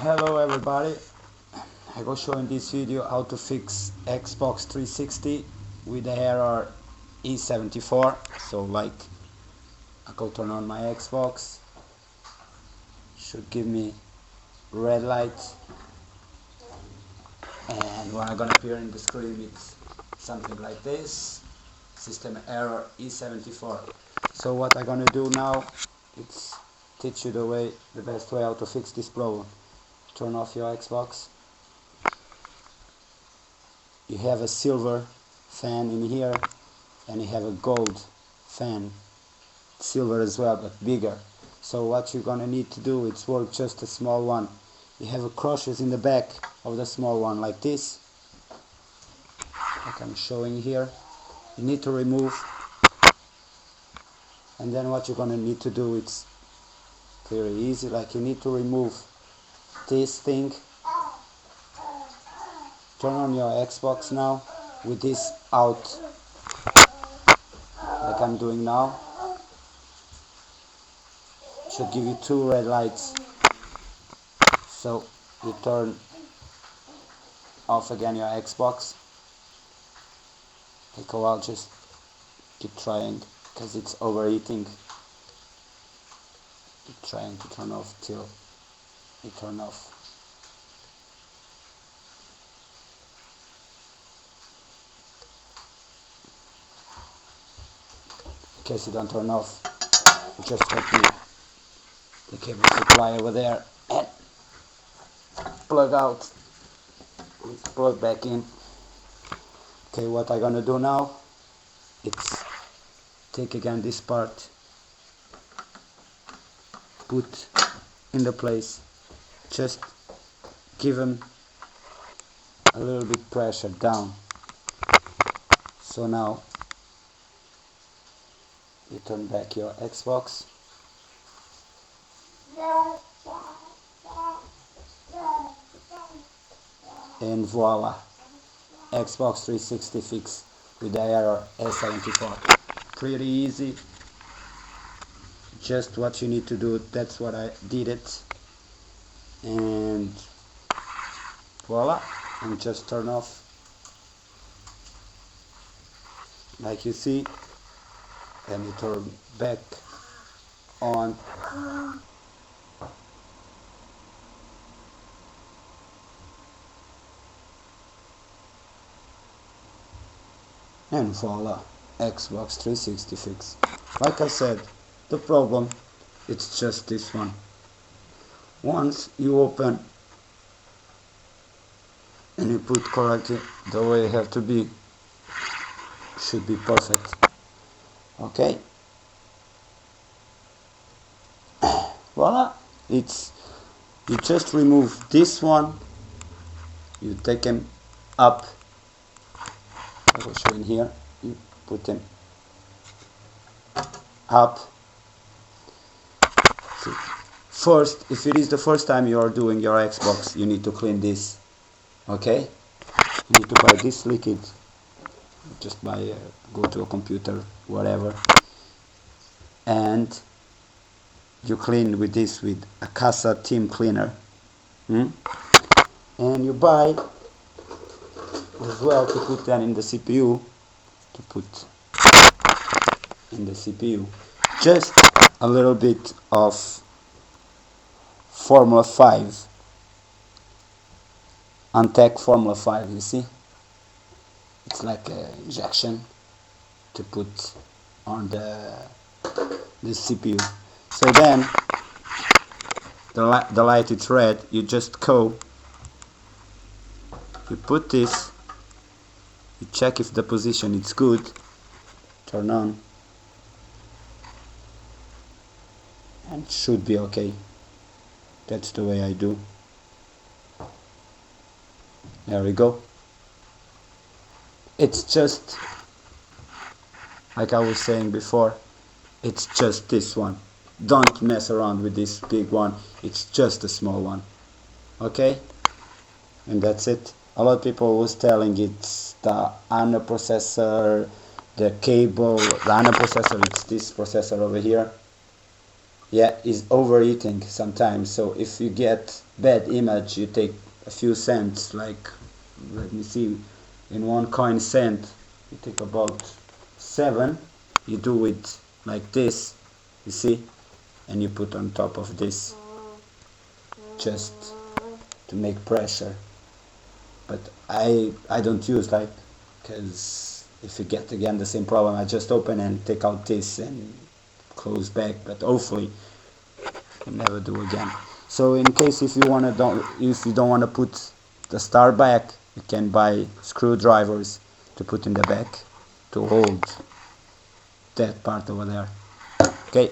Hello everybody, I go show in this video how to fix Xbox 360 with the error E74. So like I go turn on my Xbox, should give me red light, and when I'm gonna appear in the screen it's something like this, system error E74. So what I'm gonna do now, it's teach you the best way how to fix this problem. Turn off your Xbox. You have a silver fan in here and you have a gold fan, silver as well but bigger. So what you're gonna need to do is work just a small one. You have a crushes in the back of the small one like this, like I'm showing here. You need to remove, and then what you're gonna need to do, it's very easy, like you need to remove this thing. Turn on your Xbox now with this out, like I'm doing now. Should give you two red lights. So you turn off again your Xbox. Take a while, just keep trying because it's overheating. Keep trying to turn off till it turn off. In case you don't turn off, just take the cable supply over there and plug out, plug back in. Okay, what I'm gonna do now, it's take again this part, put in the place, just give them a little bit pressure down. So now you turn back your Xbox. And voila, Xbox 360 fix with the error E74. Pretty easy, just what you need to do, that's what I did it. And voila, and just turn off like you see, and you turn back on. And voila, Xbox 360 fix. Like I said, the problem, it's just this one. Once you open and you put correctly the way it have to be, should be perfect. Okay, voila, it's, you just remove this one, you take them up. I will show in here. You put them up. See. First, if it is the first time you are doing your Xbox, you need to clean this. Okay? You need to buy this liquid. Just buy, go to a computer, whatever, and you clean with this with a Casa Team Cleaner. And you buy as well to put that in the CPU, to put in the CPU just a little bit of Formula 5, Antec Formula 5, you see, it's like an injection to put on the CPU. So then the light is red, you just go, you put this, you check if the position is good, turn on, and should be okay. That's the way I do. There we go. It's just, like I was saying before, it's just this one. Don't mess around with this big one, it's just a small one. Okay? And that's it. A lot of people was telling it's the ANA processor, the cable, the ANA processor, it's this processor over here. yeah, is overheating sometimes. So if you get bad image, you take a few cents, like, let me see, in 1 coin cent you take about 7, you do it like this, you see, and you put on top of this just to make pressure. But I don't use, like, because if you get again the same problem, I just open and take out this and close back, but hopefully you never do again. So in case if you don't want to put the star back, you can buy screwdrivers to put in the back to hold that part over there. Okay.